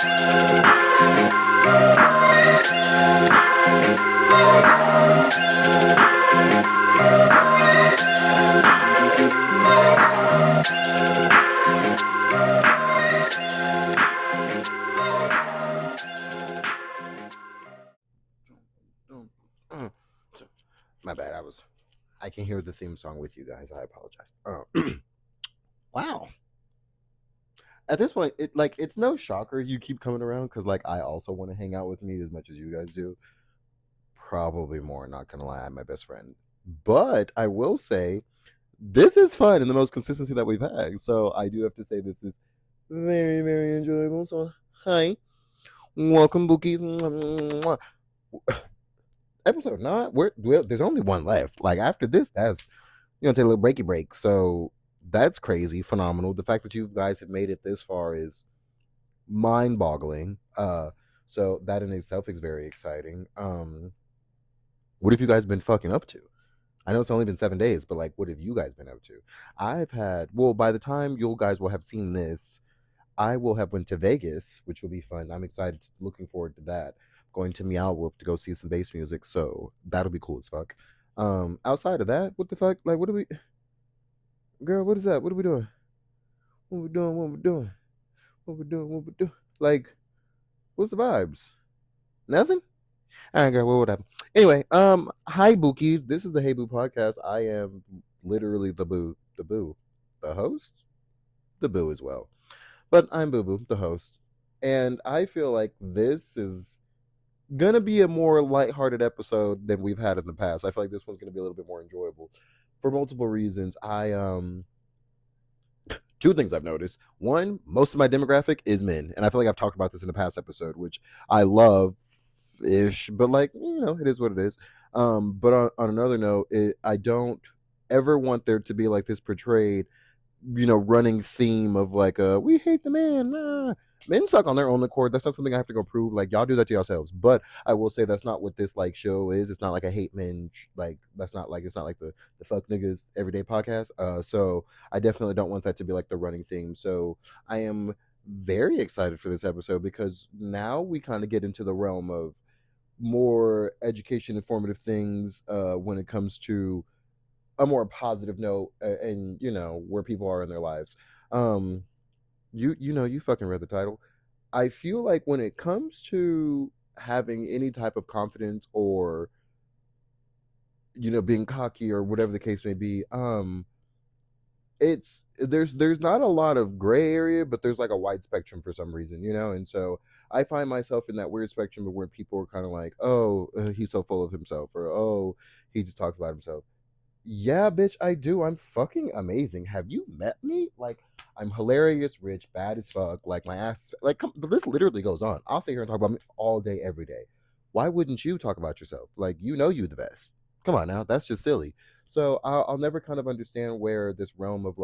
My bad. I can hear the theme song with you guys. I apologize. Wow. At this point, it's no shocker you keep coming around because I also want to hang out with me as much as you guys do. Probably more. Not gonna lie, I'm my best friend. But I will say this is fun and the most consistency that we've had. So I do have to say this is very very enjoyable. So hi, welcome, Bookies. Episode 9. There's only one left. Like after this, that's take a little breaky break. So that's crazy, phenomenal. The fact that you guys have made it this far is mind boggling. So that in itself is very exciting. What have you guys been fucking up to? I know it's only been 7 days, but what have you guys been up to? By the time you guys will have seen this, I will have went to Vegas, which will be fun. I'm excited, looking forward to that. Going to Meow to go see some bass music, so that'll be cool as fuck. Outside of that, what the fuck? What are we? Girl, what is that? What are we doing? What we doing? What we doing? What we doing? What we doing? What's the vibes? Nothing. All right, girl. What happened? Anyway, hi Bookies. This is the Hey Boo podcast. I am literally the boo, the host, the boo as well. But I'm Boo Boo, the host, and I feel like this is gonna be a more lighthearted episode than we've had in the past. I feel like this one's gonna be a little bit more enjoyable for multiple reasons. Two things I've noticed. One, most of my demographic is men, and I feel like I've talked about this in the past episode, which I love ish, but it is what it is. But on another note, I don't ever want there to be this portrayed running theme of we hate the man. Nah. Men suck on their own accord. That's not something I have to go prove. Y'all do that to yourselves. But I will say that's not what this show is. It's not like a hate men. That's not it's not like the fuck niggas everyday podcast. So I definitely don't want that to be the running theme. So I am very excited for this episode because now we kind of get into the realm of more education, informative things when it comes to a more positive note and where people are in their lives. You fucking read the title. I feel like when it comes to having any type of confidence or being cocky or whatever the case may be, there's not a lot of gray area, but there's a wide spectrum for some reason, and so I find myself in that weird spectrum of where people are kind of oh, he's so full of himself, or oh, he just talks about himself. Yeah, bitch, I do. I'm fucking amazing. Have you met me? I'm hilarious, rich, bad as fuck. My ass. The list literally goes on. I'll sit here and talk about me all day, every day. Why wouldn't you talk about yourself? You're the best. Come on now, that's just silly. So I'll never kind of understand where this realm of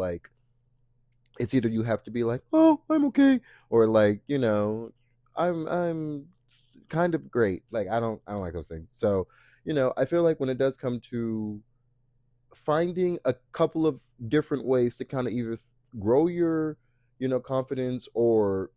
it's either you have to be oh, I'm okay, or I'm kind of great. I don't like those things. So I feel like when it does come to finding a couple of different ways to kind of either grow your confidence or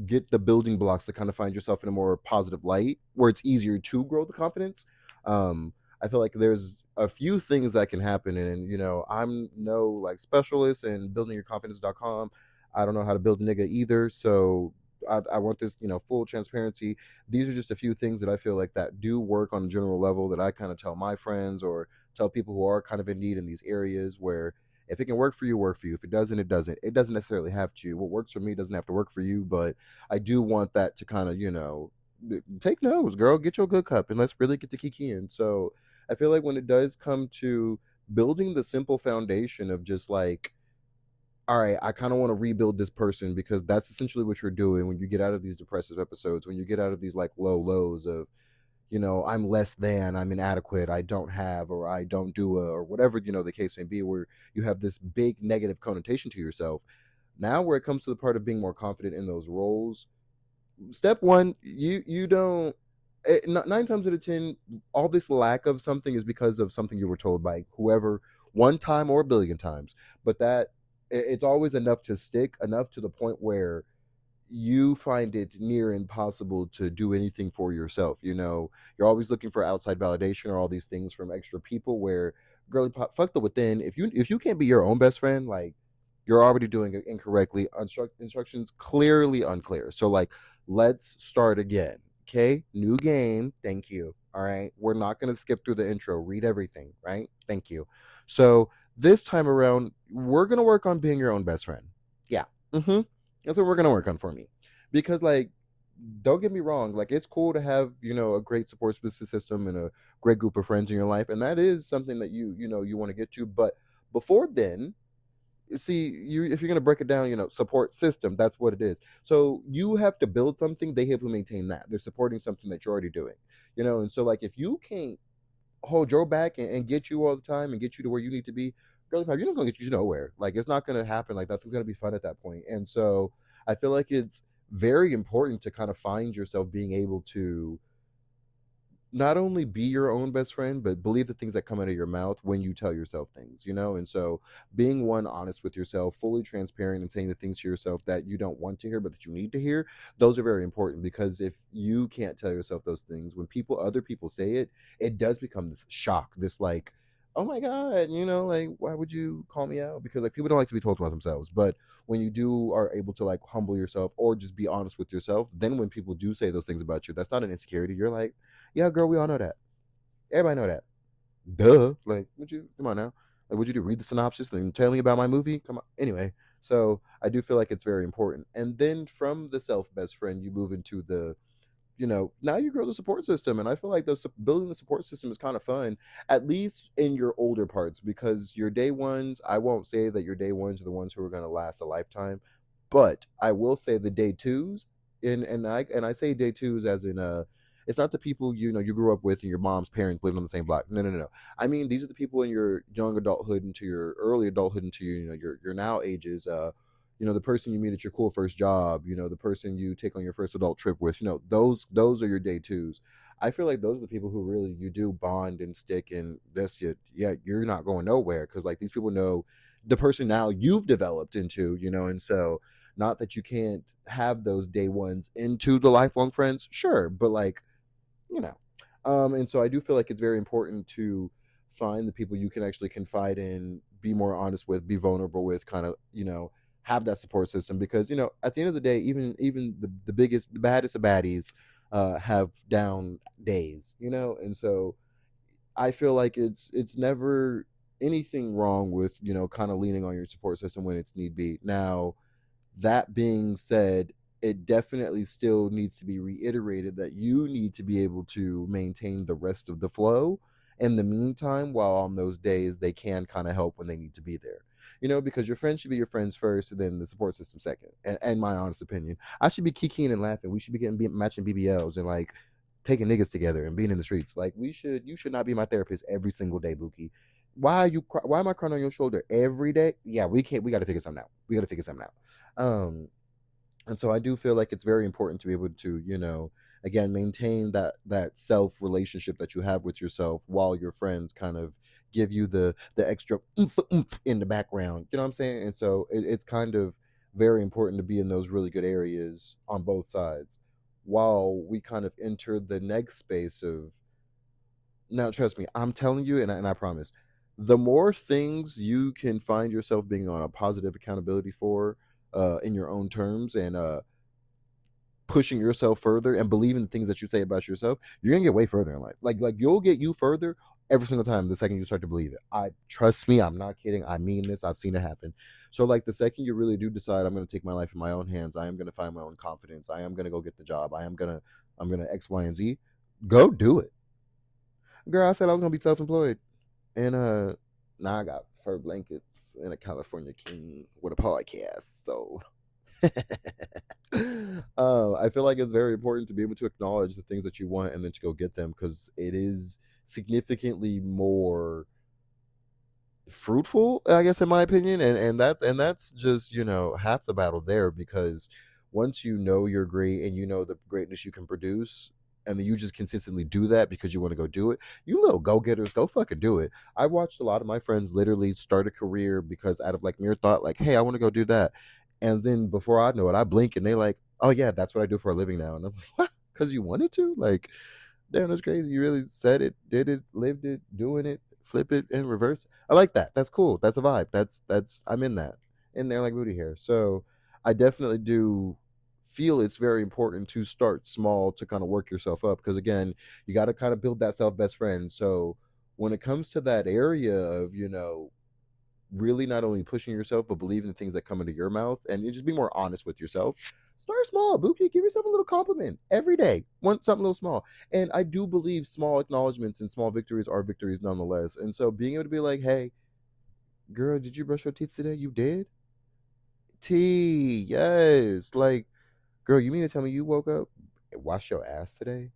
get the building blocks to kind of find yourself in a more positive light where it's easier to grow the confidence. I feel like there's a few things that can happen, and I'm no specialist in buildingyourconfidence.com. I don't know how to build a nigga either, so I want this full transparency. These are just a few things that I feel like that do work on a general level that I kind of tell my friends or tell people who are kind of in need in these areas, where if it can work for you, work for you. If it doesn't, it doesn't. It doesn't necessarily have to. What works for me doesn't have to work for you, but I do want that to kind of take notes, girl. Get your good cup and let's really get to kikiing. So I feel like when it does come to building the simple foundation of just all right, I kind of want to rebuild this person, because that's essentially what you're doing when you get out of these depressive episodes, when you get out of these low lows of, I'm less than, I'm inadequate, I don't have, or I don't do, or whatever, the case may be, where you have this big negative connotation to yourself. Now, where it comes to the part of being more confident in those roles, step one, you don't, 9 times out of 10, all this lack of something is because of something you were told by whoever, one time or a billion times, but that it's always enough to stick, enough to the point where you find it near impossible to do anything for yourself. You're always looking for outside validation or all these things from extra people. Where, girly pop, fuck the within. If you can't be your own best friend, like, you're already doing it incorrectly. Instructions clearly unclear. So, like, let's start again. Okay, new game. Thank you. All right, we're not gonna skip through the intro. Read everything. Right. Thank you. So this time around, we're gonna work on being your own best friend. Yeah. Mm-hmm. That's what we're gonna work on for me. Because, like, don't get me wrong, like, it's cool to have, a great support system and a great group of friends in your life, and that is something that you want to get to. But before then, you see, if you're going to break it down, support system, that's what it is. So you have to build something, they have to maintain that. They're supporting something that you're already doing. And so, like, if you can't hold your back and get you all the time and get you to where you need to be, girly pop, you're not gonna get you nowhere. Like, it's not gonna happen. Like, nothing's gonna be fun at that point. And so I feel like it's very important to kind of find yourself being able to not only be your own best friend, but believe the things that come out of your mouth when you tell yourself things. And so, being one, honest with yourself, fully transparent, and saying the things to yourself that you don't want to hear, but that you need to hear, those are very important. Because if you can't tell yourself those things, when other people say it, it does become this shock, this, like, oh my God, like, why would you call me out? Because, like, people don't like to be told about themselves. But when you do are able to, like, humble yourself or just be honest with yourself, then when people do say those things about you, that's not an insecurity. You're like, yeah, girl, we all know that. Everybody know that. Duh. Like, would you come on now? Like, would you do read the synopsis and tell me about my movie? Come on. Anyway, so I do feel like it's very important. And then from the self best friend, you move into now you grow the support system. And I feel like building the support system is kind of fun, at least in your older parts, because your day ones, I won't say that your day ones are the ones who are going to last a lifetime, but I will say the day twos, and I say day twos as in it's not the people you grew up with and your mom's parents lived on the same block. No, no, no, no. I mean, these are the people in your young adulthood into your early adulthood into your now ages. The person you meet at your cool first job. The person you take on your first adult trip with. Those are your day twos. I feel like those are the people who really you do bond and stick, and this, yeah, you're not going nowhere, because, like, these people know the person now you've developed into. And so, not that you can't have those day ones into the lifelong friends, sure, but, like, you know and so I do feel like it's very important to find the people you can actually confide in, be more honest with, be vulnerable with, kind of have that support system. Because at the end of the day, even the biggest, the baddest of baddies have down days. And so I feel like it's never anything wrong with kind of leaning on your support system when it's need be. Now, that being said, it definitely still needs to be reiterated that you need to be able to maintain the rest of the flow in the meantime, while on those days they can kind of help when they need to be there. Because your friends should be your friends first, and then the support system second. And my honest opinion, I should be kikiing and laughing. We should be matching BBLs and, like, taking niggas together and being in the streets. Like, you should not be my therapist every single day, Buki. Why am I crying on your shoulder every day? Yeah, we can't. We got to figure something out. We got to figure something out. And so I do feel like it's very important to be able to, again, maintain that self relationship that you have with yourself, while your friends kind of give you the extra oomph in the background. You know what I'm saying? And so it's kind of very important to be in those really good areas on both sides, while we kind of enter the next space of, now, trust me, I'm telling you, and I promise, the more things you can find yourself being on a positive accountability for, in your own terms, and pushing yourself further and believing the things that you say about yourself, you're gonna get way further in life. Like you'll get you further every single time the second you start to believe it. I trust me, I'm not kidding. I mean this. I've seen it happen. So, like, the second you really do decide, I'm gonna take my life in my own hands, I am gonna find my own confidence, I am gonna go get the job, I'm gonna X, Y, and Z, go do it. Girl, I said I was gonna be self-employed. And now I got fur blankets and a California king with a podcast. So I feel like it's very important to be able to acknowledge the things that you want and then to go get them, because it is significantly more fruitful, I guess, in my opinion. And that's just half the battle there. Because once you know you're great and you know the greatness you can produce, and then you just consistently do that because you want to go do it, you little go-getters, go fucking do it. I watched a lot of my friends literally start a career because out of, like, mere thought, like, hey, I want to go do that. And then before I know it, I blink and they like, Oh yeah, that's what I do for a living now. And I'm like, what? Because you wanted to? Like, damn, that's crazy. You really said it, did it, lived it, doing it, flip it, and reverse it. I like that. That's cool. That's a vibe. That's I'm in that. In there like booty hair. So I definitely do feel it's very important to start small to kind of work yourself up. Because again, you got to kind of build that self best friend. So when it comes to that area of, really not only pushing yourself but believing the things that come into your mouth, and you just be more honest with yourself. Start small, Buki. Give yourself a little compliment every day. Want something a little small. And I do believe small acknowledgments and small victories are victories nonetheless. And so being able to be like, hey, girl, did you brush your teeth today? You did? T, yes. Like, girl, you mean to tell me you woke up and washed your ass today?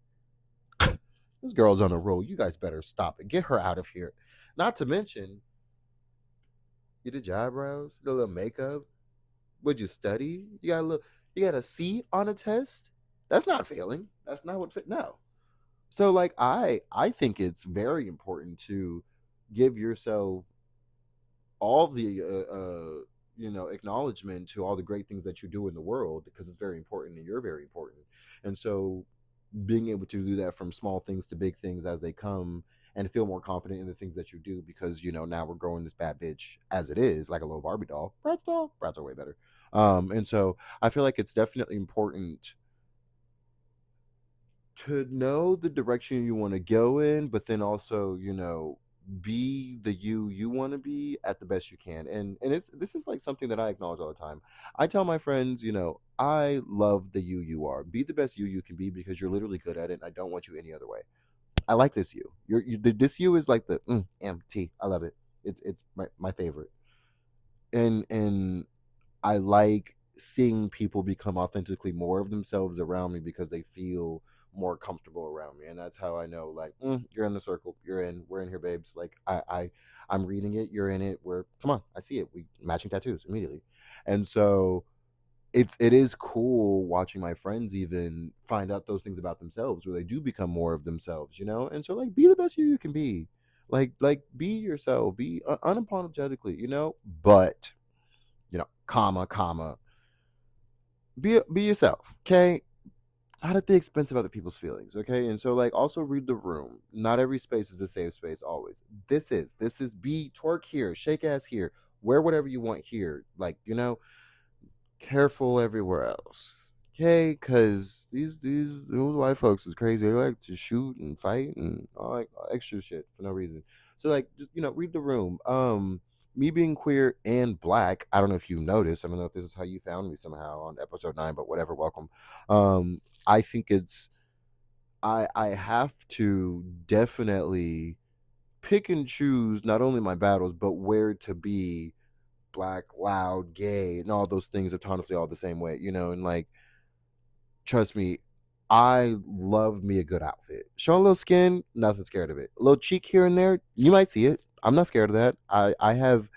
This girl's on a roll. You guys better stop it. Get her out of here. Not to mention, you did your eyebrows, did a little makeup. Would you study? You got a C on a test? That's not failing. That's not what fit no. So like I think it's very important to give yourself all the acknowledgement to all the great things that you do in the world, because it's very important and you're very important. And so being able to do that from small things to big things as they come, and feel more confident in the things that you do, because now we're growing this bad bitch as it is, like a little Barbie doll. Bratz are way better. And so I feel like it's definitely important to know the direction you want to go in, but then also, be the you want to be at the best you can. And it's this is like something that I acknowledge all the time. I tell my friends, I love the you are. Be the best you can be, because you're literally good at it. And I don't want you any other way. I like this you. This you is like the MT. I love it. It's my favorite. And I like seeing people become authentically more of themselves around me, because they feel more comfortable around me. And that's how I know, like, you're in the circle. We're in here, babes. Like, I'm reading it. You're in it. Come on. I see it. We matching tattoos immediately. And so it is cool watching my friends even find out those things about themselves, where they do become more of themselves. And so, like, be the best you can be. Like be yourself. Be unapologetically. But comma, be yourself, okay? Not at the expense of other people's feelings, okay? And so, like, also read the room. Not every space is a safe space always. This is be twerk here, shake ass here, wear whatever you want here. Like, careful everywhere else, okay? Because those white folks is crazy. They like to shoot and fight and all like extra shit for no reason. So, like, just read the room. Me being queer and black, I don't know if you noticed. I don't know if this is how you found me somehow on episode 9, but whatever. Welcome. I think I have to definitely pick and choose not only my battles, but where to be black, loud, gay, and all those things are honestly all the same way, and like, trust me, I love me a good outfit. Show a little skin, nothing scared of it. A little cheek here and there, you might see it. I'm not scared of that. I have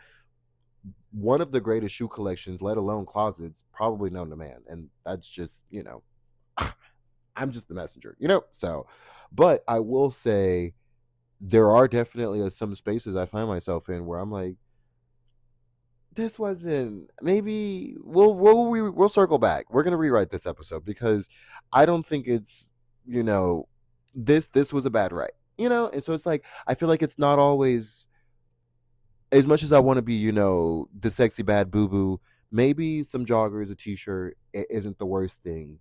one of the greatest shoe collections, let alone closets, probably known to man. And that's just, I'm just the messenger. So, but I will say there are definitely some spaces I find myself in where I'm like, this wasn't, maybe we'll circle back. We're gonna rewrite this episode, because I don't think it's, you know this was a bad write. And so it's like, I feel like it's not always, as much as I want to be, the sexy bad boo boo. Maybe some joggers, a t-shirt isn't the worst thing,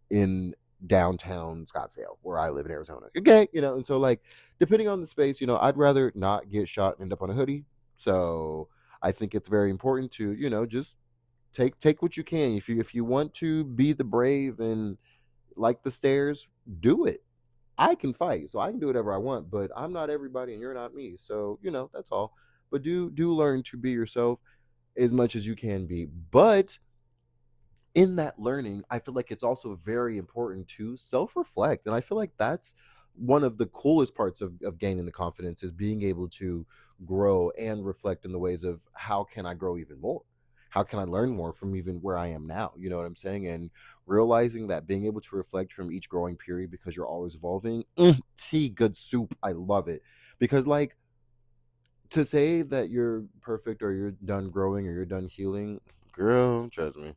in downtown Scottsdale, where I live in Arizona. Okay, and so, like, depending on the space, I'd rather not get shot and end up on a hoodie. So I think it's very important to, just take what you can. If you want to be the brave and like the stairs, do it. I can fight, so I can do whatever I want, but I'm not everybody and you're not me. So, that's all. But do learn to be yourself as much as you can be. But in that learning, I feel like it's also very important to self-reflect. And I feel like that's one of the coolest parts of gaining the confidence, is being able to grow and reflect in the ways of, how can I grow even more? How can I learn more from even where I am now? You know what I'm saying? And realizing that being able to reflect from each growing period, because you're always evolving. Tea, good soup. I love it. Because, like, to say that you're perfect, or you're done growing, or you're done healing, girl, trust me.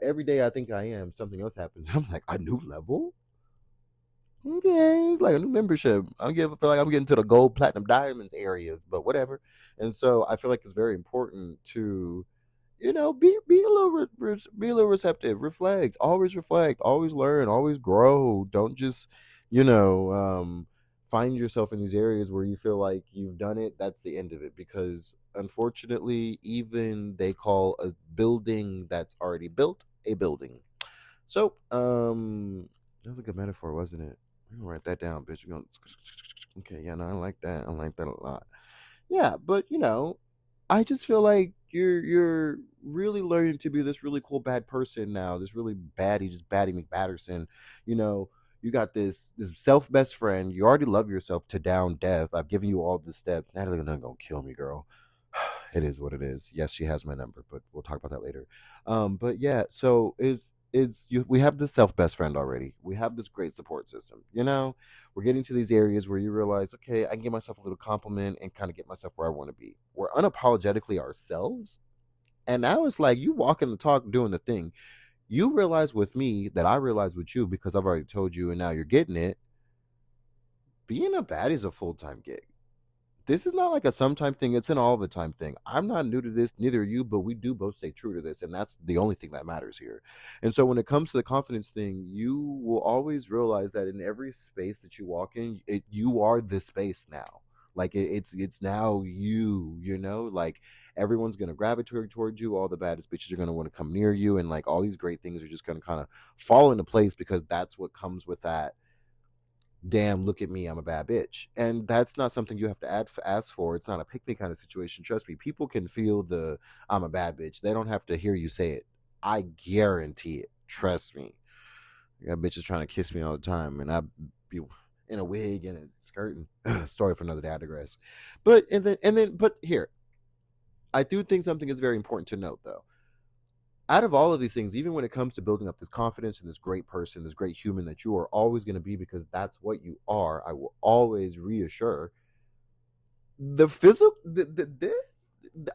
Every day I think I am, something else happens. I'm like, a new level. Okay, it's like a new membership. Feel like I'm getting to the gold, platinum, diamonds areas, but whatever. And so I feel like it's very important to, be a little be a little receptive, reflect, always learn, always grow. Don't just, you know, um, find yourself in these areas where you feel like you've done it. That's the end of it, because unfortunately, even they call a building that's already built a building. So, that was a good metaphor, wasn't it? I'm gonna write that down, bitch. We're gonna okay, yeah, no, I like that. I like that a lot. Yeah, but I just feel like you're really learning to be this really cool bad person now. This really baddie, just Baddie McBatterson. You know, you got this self best friend. You already love yourself to down death. I've given you all the steps. Natalie not gonna kill me, girl. It is what it is. Yes, she has my number, but we'll talk about that later. But yeah, so is you we have this self best friend already. We have this great support system. We're getting to these areas where you realize, okay, I can give myself a little compliment and kind of get myself where I want to be. We're unapologetically ourselves. And now it's like you walking the talk, doing the thing. You realize with me that I realize with you, because I've already told you and now you're getting it. Being a baddie is a full time gig. This is not like a sometime thing, it's an all the time thing. I'm not new to this, neither are you, but we do both stay true to this, and that's the only thing that matters here. And so when it comes to the confidence thing, you will always realize that in every space that you walk in, you are the space now. Like it's now like everyone's gonna gravitate towards you, all the baddest bitches are gonna want to come near you, and like all these great things are just gonna kind of fall into place because that's what comes with that. Damn, look at me, I'm a bad bitch. And that's not something you have to ask for. It's not a pick me kind of situation. Trust me, people can feel the I'm a bad bitch. They don't have to hear you say it. I guarantee it. Trust me. I got bitches trying to kiss me all the time, and I be in a wig and a skirt. And story for another day, I digress. But here, I do think something is very important to note, though. Out of all of these things, even when it comes to building up this confidence in this great person, this great human that you are always going to be, because that's what you are, I will always reassure the physical,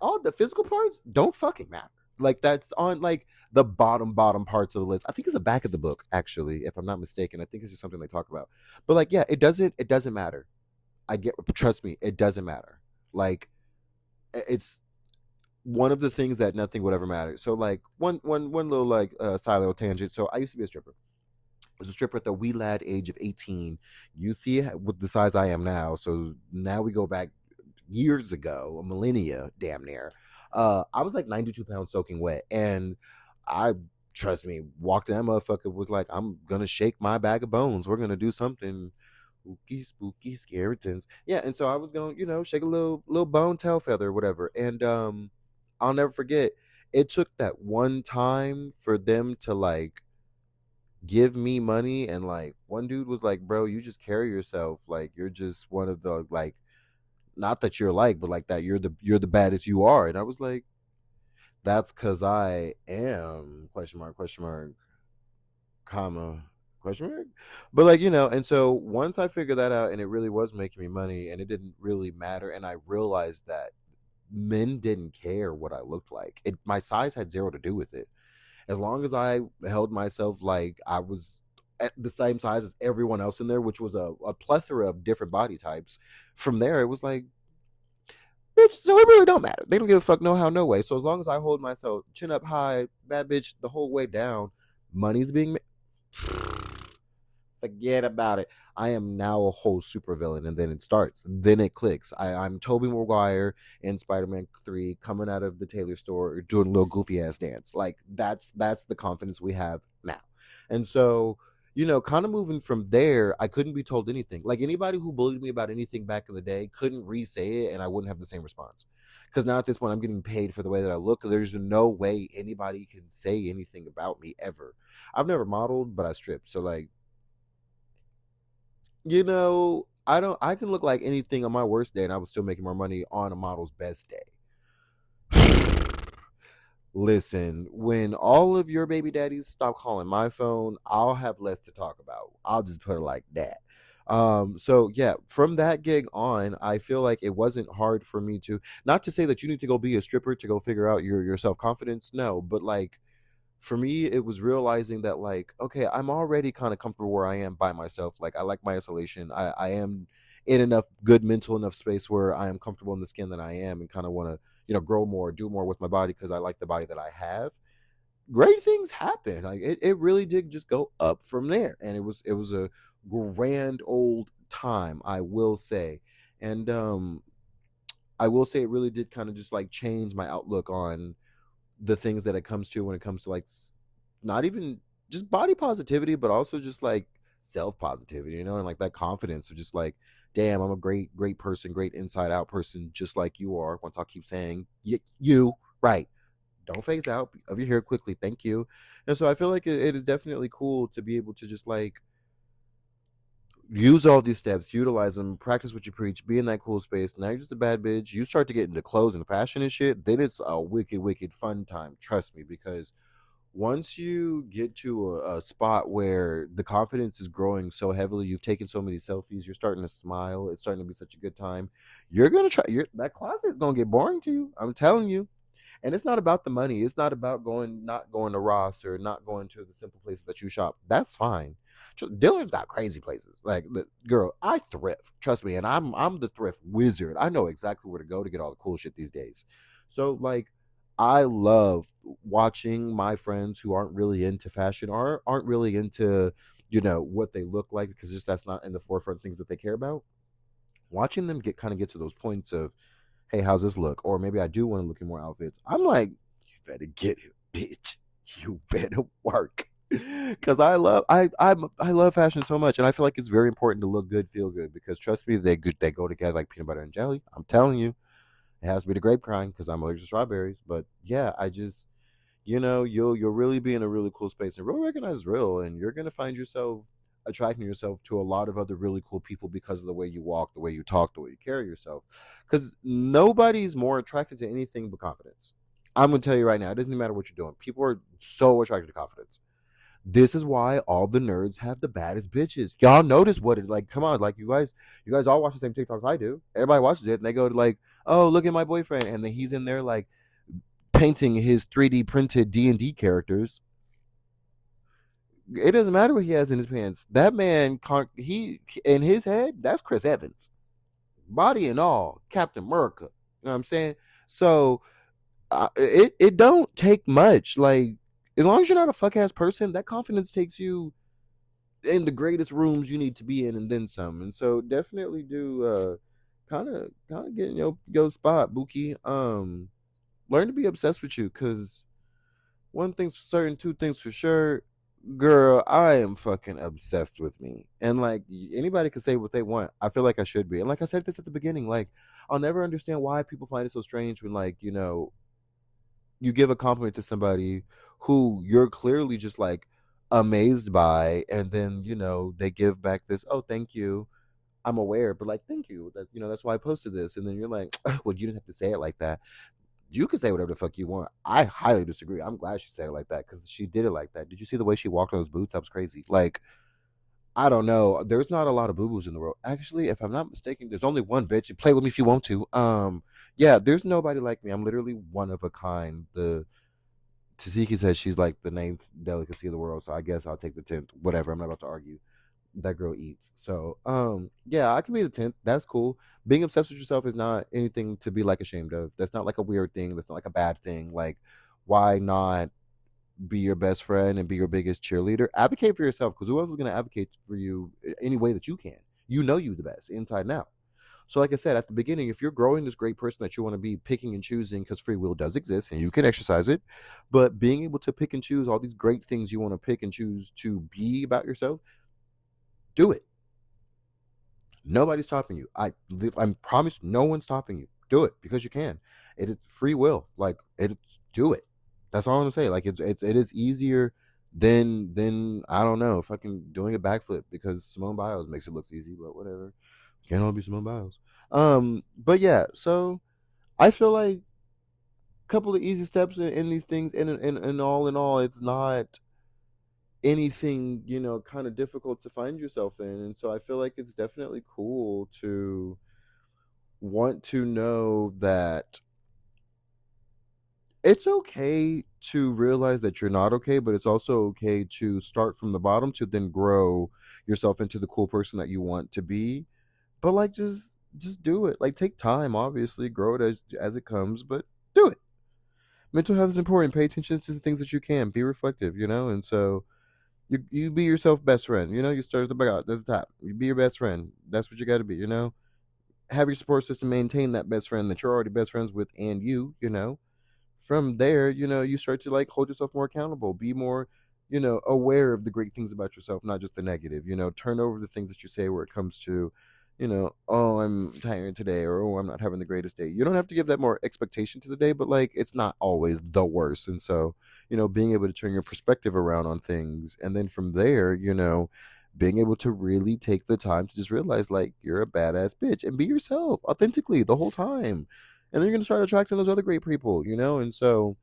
all the physical parts don't fucking matter. Like that's on like the bottom parts of the list. I think it's the back of the book, actually, if I'm not mistaken. I think it's just something they talk about. But like, yeah, it doesn't matter. Trust me, it doesn't matter. Like, it's one of the things that nothing would ever matter. So like one little like side little tangent. So I used to be a stripper. I was a stripper at the wee lad age of 18. You see with the size I am now. So now we go back years ago, a millennia, damn near. I was like 92 pounds soaking wet, and I trust me, walked in that motherfucker was like, I'm gonna shake my bag of bones. We're gonna do something spooky, scary things. Yeah, and so I was going, shake a little bone, tail feather, whatever. And I'll never forget. It took that one time for them to like give me money, and like one dude was like, "Bro, you just carry yourself like you're just one of the like, not that you're like, but like that you're the baddest you are." And I was like, "That's cuz I am question mark comma question mark." But like, and so once I figured that out and it really was making me money and it didn't really matter, and I realized that men didn't care what I looked like. My size had zero to do with it. As long as I held myself like I was at the same size as everyone else in there, which was a plethora of different body types. From there, it was like, bitch, so it really don't matter. They don't give a fuck no how, no way. So as long as I hold myself chin up high, bad bitch, the whole way down, money's being made. Forget about it. I am now a whole supervillain, and then it starts. Then it clicks. I'm Tobey Maguire in Spider-Man 3 coming out of the Taylor store doing a little goofy ass dance. Like that's the confidence we have now. And so, kind of moving from there, I couldn't be told anything. Like anybody who bullied me about anything back in the day couldn't re-say it and I wouldn't have the same response. Because now at this point I'm getting paid for the way that I look. There's no way anybody can say anything about me ever. I've never modeled, but I stripped. So like, I can look like anything on my worst day and I was still making more money on a model's best day. Listen, when all of your baby daddies stop calling my phone, I'll have less to talk about. I'll just put it like that. So yeah, from that gig on, I feel like it wasn't hard for me to, not to say that you need to go be a stripper to go figure out your self-confidence. No, but like for me, it was realizing that, like, okay, I'm already kind of comfortable where I am by myself. Like, I like my isolation. I am in enough good mental enough space where I am comfortable in the skin that I am, and kind of want to, grow more, do more with my body because I like the body that I have. Great things happen. Like, it really did just go up from there. And it was a grand old time, I will say. And I will say it really did kind of just like change my outlook on the things that it comes to when it comes to like not even just body positivity, but also just like self positivity, and like that confidence of just like, damn, I'm a great person, great inside out person, just like you are. Once I'll keep saying you right, don't phase out of your hair quickly, thank you. And so I feel like it is definitely cool to be able to just like use all these steps, utilize them, practice what you preach, be in that cool space. Now you're just a bad bitch. You start to get into clothes and fashion and shit, then it's a wicked fun time. Trust me, because once you get to a spot where the confidence is growing so heavily, you've taken so many selfies, you're starting to smile, it's starting to be such a good time. You're gonna try. That closet is gonna get boring to you. I'm telling you. And it's not about the money. It's not about not going to Ross or not going to the simple places that you shop. That's fine. Dillard's got crazy places. Like, girl, I thrift. Trust me, and I'm the thrift wizard. I know exactly where to go to get all the cool shit these days. So like, I love watching my friends who aren't really into fashion or aren't really into what they look like, because just that's not in the forefront things that they care about. Watching them get to those points of, hey, how's this look? Or maybe I do want to look in more outfits. I'm like, you better get it, bitch. You better work. Cause I love fashion so much, and I feel like it's very important to look good, feel good. Because trust me, they go together like peanut butter and jelly. I'm telling you, it has to be the grape kind because I'm allergic to strawberries. But yeah, I just you'll really be in a really cool space, and real recognize real, and you're gonna find yourself attracting yourself to a lot of other really cool people because of the way you walk, the way you talk, the way you carry yourself. Because nobody's more attracted to anything but confidence. I'm gonna tell you right now, it doesn't matter what you're doing. People are so attracted to confidence. This is why all the nerds have the baddest bitches. Y'all notice what it like? Come on, like you guys all watch the same TikToks I do. Everybody watches it, and they go to like, oh, look at my boyfriend, and then he's in there like painting his 3D printed D&D characters. It doesn't matter what he has in his pants. That man, he in his head, that's Chris Evans, body and all, Captain America. You know what I'm saying? So it don't take much. Like, as long as you're not a fuck ass person, that confidence takes you in the greatest rooms you need to be in, and then some. And so definitely do kind of get in your spot, Buki. Learn to be obsessed with you, because one thing's for certain, two things for sure. Girl, I am fucking obsessed with me. And like, anybody can say what they want. I feel like I should be. And like I said this at the beginning, like, I'll never understand why people find it so strange when, like, you give a compliment to somebody who you're clearly just like amazed by, and then, they give back this, oh, thank you. I'm aware, but like, thank you. That that's why I posted this. And then you're like, well, you didn't have to say it like that. You can say whatever the fuck you want. I highly disagree. I'm glad she said it like that, because she did it like that. Did you see the way she walked on those boots? That was crazy. Like, I don't know. There's not a lot of boo boos in the world. Actually, if I'm not mistaken, there's only one bitch. You play with me if you want to. Yeah, there's nobody like me. I'm literally one of a kind. The Tasiki says she's like the ninth delicacy of the world, so I guess I'll take the 10th. Whatever. I'm not about to argue. That girl eats. So, yeah, I can be the 10th. That's cool. Being obsessed with yourself is not anything to be like ashamed of. That's not like a weird thing. That's not like a bad thing. Like, why not be your best friend and be your biggest cheerleader? Advocate for yourself, because who else is going to advocate for you any way that you can? You the best inside and out. So, like I said at the beginning, if you're growing this great person that you want to be, picking and choosing, because free will does exist and you can exercise it, but being able to pick and choose all these great things you want to pick and choose to be about yourself, do it. Nobody's stopping you. I promise, no one's stopping you. Do it because you can. It is free will. Like, it's do it. That's all I'm gonna say. Like, it is easier than I don't know, fucking doing a backflip, because Simone Biles makes it look easy, but whatever. Can't all be Simone Biles. But yeah, so I feel like a couple of easy steps in these things, in all, it's not anything kind of difficult to find yourself in. And so I feel like it's definitely cool to want to know that it's okay to realize that you're not okay, but it's also okay to start from the bottom to then grow yourself into the cool person that you want to be. But like just do it. Like take time, obviously, grow it as it comes, but do it. Mental health is important. Pay attention to the things that you can. Be reflective, and so you be yourself best friend. You start at the back at the top. You be your best friend. That's what you got to be. Have your support system maintain that best friend that you're already best friends with, and from there, you start to like hold yourself more accountable, be more, aware of the great things about yourself, not just the negative. Turn over the things that you say where it comes to, oh, I'm tired today, or oh, I'm not having the greatest day. You don't have to give that more expectation to the day, but like it's not always the worst. And so, being able to turn your perspective around on things, and then from there, being able to really take the time to just realize like you're a badass bitch and be yourself authentically the whole time, and then you're gonna start attracting those other great people. And so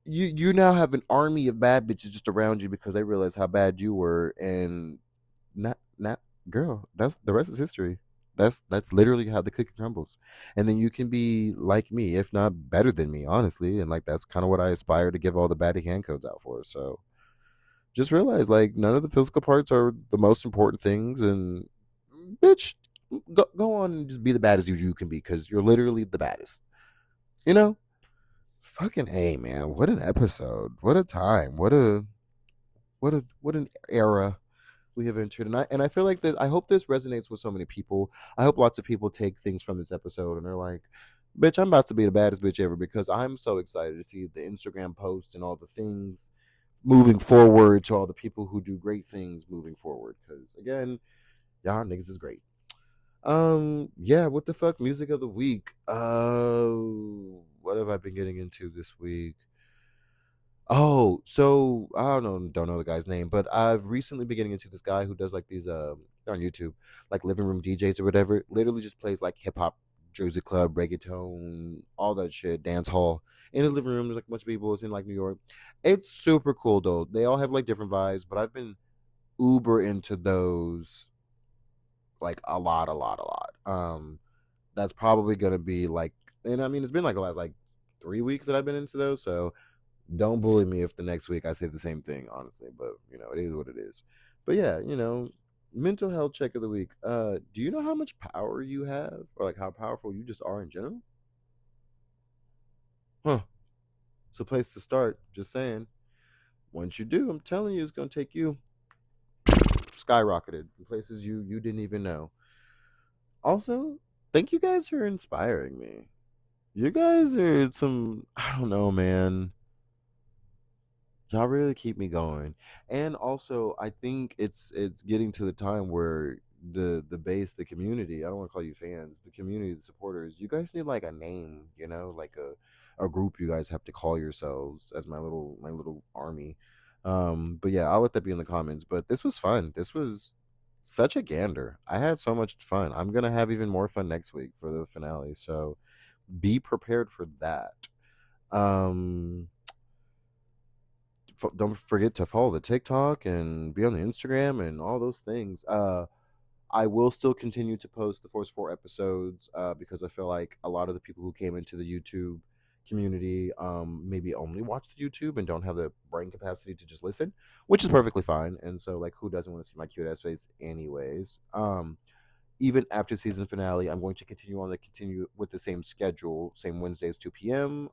you now have an army of bad bitches just around you because they realize how bad you were, and not girl. That's the rest is history. That's literally how the cookie crumbles, and then you can be like me, if not better than me, honestly, and like that's kind of what I aspire to give all the baddie hand codes out for. So just realize like none of the physical parts are the most important things, and bitch, go on and just be the baddest you can be because you're literally the baddest. You know, fucking hey man, what an episode, what a time, what an era we have entered, and I feel like that. I hope this resonates with so many people. I hope lots of people take things from this episode and they're like, "Bitch, I'm about to be the baddest bitch ever," because I'm so excited to see the Instagram post and all the things moving forward to all the people who do great things moving forward. Because again, y'all niggas is great. Yeah, what the fuck? Music of the week. What have I been getting into this week? Oh, so I don't know the guy's name, but I've recently been getting into this guy who does like these on YouTube, like living room DJs or whatever. Literally just plays like hip hop, Jersey club, reggaeton, all that shit, dance hall in his living room. There's like a bunch of people. It's in like New York. It's super cool though. They all have like different vibes, but I've been uber into those like a lot, a lot, a lot. That's probably gonna be like, and I mean it's been like the last like 3 weeks that I've been into those, so don't bully me if the next week I say the same thing, honestly. But it is what it is. But yeah, mental health check of the week. Do you know how much power you have, or like how powerful you just are in general? Huh. It's a place to start. Just saying. Once you do, I'm telling you, it's gonna take you skyrocketed in places you didn't even know. Also, thank you guys for inspiring me. You guys are some, I don't know, man. Y'all really keep me going. And also, I think it's getting to the time where the base, the community, I don't want to call you fans, the community, the supporters, you guys need like a name, like a group you guys have to call yourselves as my little army. But yeah, I'll let that be in the comments. But this was fun. This was such a gander. I had so much fun. I'm gonna have even more fun next week for the finale. So be prepared for that. Um don't forget to follow the TikTok and be on the Instagram and all those things. I will still continue to post the Force 4 episodes because I feel like a lot of the people who came into the YouTube community maybe only watch the YouTube and don't have the brain capacity to just listen, which is perfectly fine. And so like who doesn't want to see my cute ass face anyways? Even after season finale, I'm going to continue with the same schedule, same Wednesdays 2 p.m.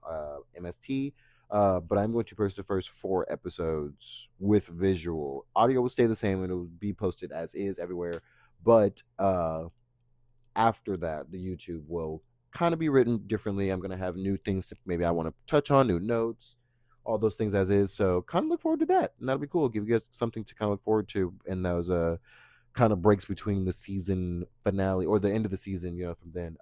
MST. But I'm going to post the first 4 episodes with visual. Audio will stay the same and it will be posted as is everywhere. But after that, the YouTube will kind of be written differently. I'm going to have new things that maybe I want to touch on, new notes, all those things as is. So kind of look forward to that. And that'll be cool. Give you guys something to kind of look forward to. And those kind of breaks between the season finale or the end of the season, from then.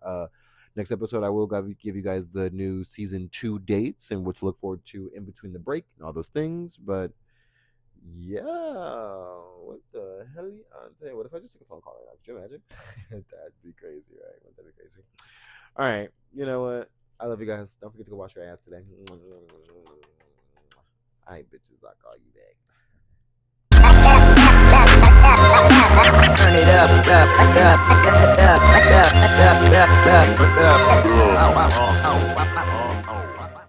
Next episode, I will give you guys the new season 2 dates and what to look forward to in between the break and all those things. But yeah, what the hell? I'm saying, what if I just took a phone call right now? Could you imagine? That'd be crazy, right? Wouldn't that be crazy? All right, you know what? I love you guys. Don't forget to go wash your ass today. All right, bitches, I'll call you back. Turn it up, up, up, up, up, up, up, up, up, up, up, up, up, up, up, up, up, up,